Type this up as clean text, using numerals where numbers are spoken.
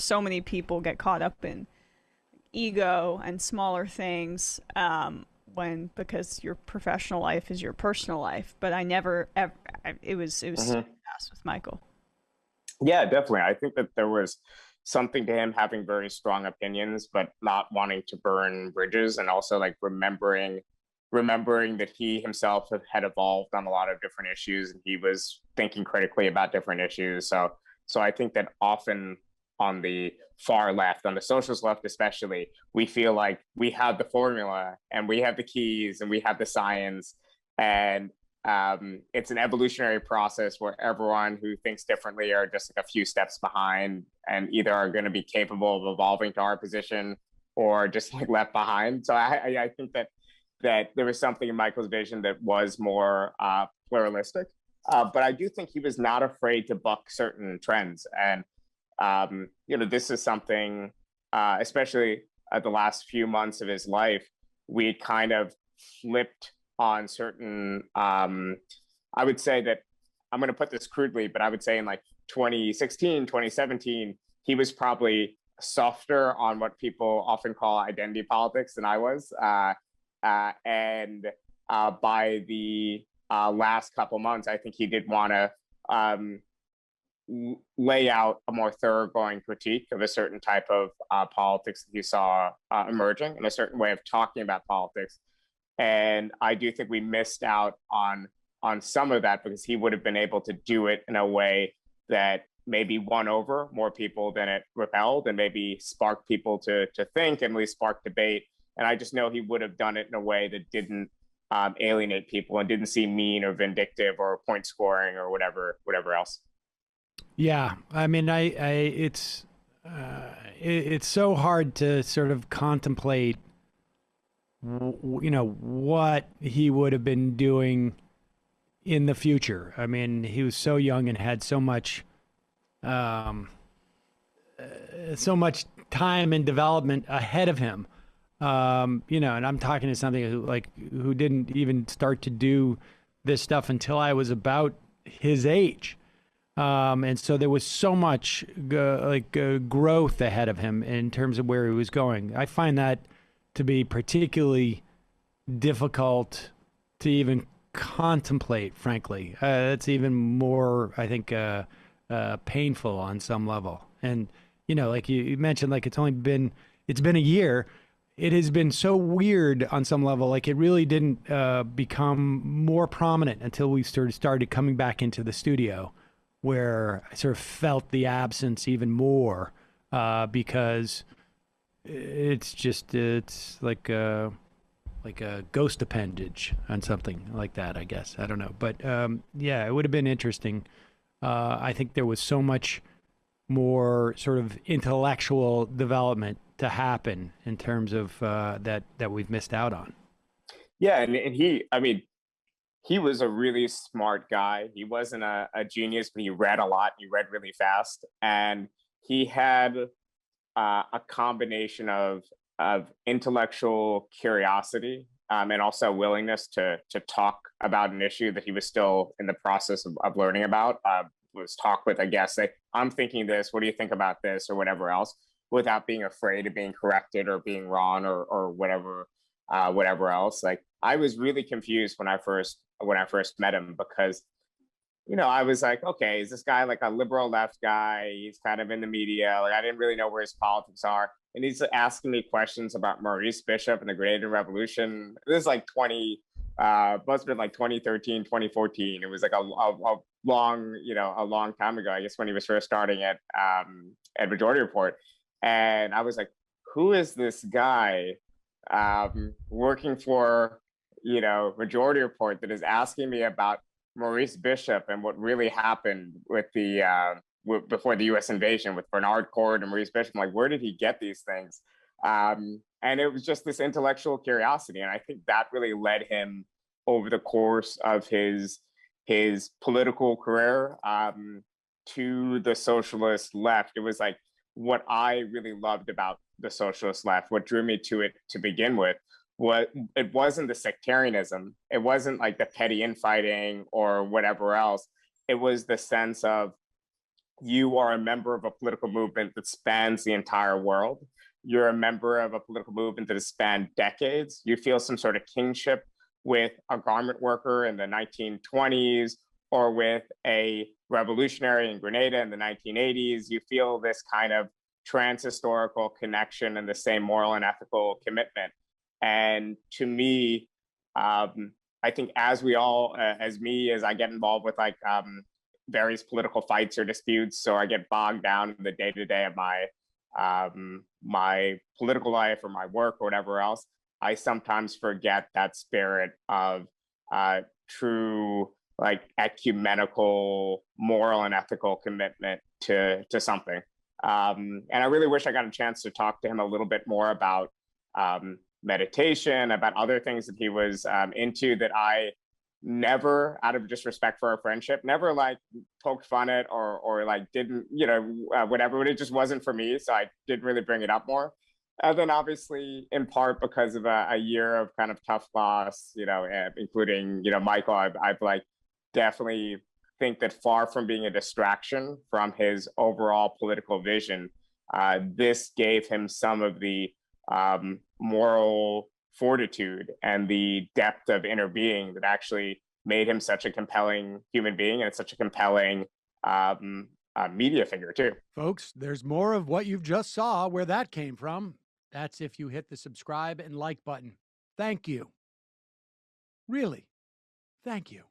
so many people get caught up in ego and smaller things when because your professional life is your personal life. But I never ever, it was so Hmm. fast with Michael. Yeah, definitely. I think that there was something to him having very strong opinions, but not wanting to burn bridges, and also like remembering that he himself had evolved on a lot of different issues, and he was thinking critically about different issues. So I think that often on the far left, on the socialist left especially, we feel like we have the formula and we have the keys and we have the science, and it's an evolutionary process where everyone who thinks differently are just like a few steps behind and either are going to be capable of evolving to our position or just like left behind. So I think that there was something in Michael's vision that was more pluralistic. But I do think he was not afraid to buck certain trends. And, this is something, especially at the last few months of his life, we had kind of flipped on certain, I would say that I'm going to put this crudely, but I would say in like 2016, 2017, he was probably softer on what people often call identity politics than I was. And by the last couple months, I think he did want to um, lay out a more thoroughgoing critique of a certain type of politics that he saw emerging and a certain way of talking about politics. And I do think we missed out on some of that because he would have been able to do it in a way that maybe won over more people than it repelled, and maybe sparked people to think and at least spark debate. And I just know he would have done it in a way that didn't alienate people and didn't seem mean or vindictive or point scoring or whatever else. Yeah, I mean, it's so hard to sort of contemplate, what he would have been doing in the future. I mean, he was so young and had um, so much time and development ahead of him. And I'm talking to somebody who didn't even start to do this stuff until I was about his age. And so there was so much growth ahead of him in terms of where he was going. I find that to be particularly difficult to even contemplate, frankly. That's even more, I think, painful on some level. And, like you mentioned, like it's been a year. It has been so weird on some level. Like it really didn't become more prominent until we started coming back into the studio, where I sort of felt the absence even more because it's like a ghost appendage on something like that, I guess. I don't know. But yeah, it would have been interesting. I think there was so much more sort of intellectual development to happen in terms of that we've missed out on. Yeah, and I mean, he was a really smart guy. He wasn't a genius, but he read a lot. He read really fast, and he had a combination of intellectual curiosity and also willingness to talk about an issue that he was still in the process of learning about. Was talk with a guest, say, "I'm thinking this. What do you think about this?" or whatever else, without being afraid of being corrected or being wrong or whatever else. Like I was really confused when I first met him because I was like, okay, is this guy like a liberal left guy? He's kind of in the media. Like I didn't really know where his politics are. And he's asking me questions about Maurice Bishop and the Great Indian Revolution. This is like must have been like 2013, 2014. It was like a long, a long time ago, I guess when he was first starting at Majority Report. And I was like, who is this guy working for, Majority Report that is asking me about Maurice Bishop and what really happened with before the U.S. invasion with Bernard Cord and Maurice Bishop. I'm like, where did he get these things? And it was just this intellectual curiosity, and I think that really led him over the course of his political career to the socialist left. It was like what I really loved about the socialist left, what drew me to it to begin with, what it wasn't the sectarianism, it wasn't like the petty infighting or whatever else. It was the sense of you are a member of a political movement that spans the entire world. You're a member of a political movement that has spanned decades. You feel some sort of kingship with a garment worker in the 1920s or with a revolutionary in Grenada in the 1980s. You feel this kind of trans-historical connection and the same moral and ethical commitment. And to me, I think as we all, as I get involved with like various political fights or disputes, so I get bogged down in the day-to-day of my political life or my work or whatever else, I sometimes forget that spirit of true like ecumenical moral and ethical commitment to something. And I really wish I got a chance to talk to him a little bit more about meditation, about other things that he was into that I never, out of just respect for our friendship, never like poked fun at or like didn't, whatever, but it just wasn't for me. So I didn't really bring it up more. And then obviously in part because of a year of kind of tough loss, including, Michael, I've like definitely think that far from being a distraction from his overall political vision, this gave him some of the moral fortitude and the depth of inner being that actually made him such a compelling human being and such a compelling media figure too. Folks, there's more of what you've just saw where that came from. That's if you hit the subscribe and like button. Thank you. Really, thank you.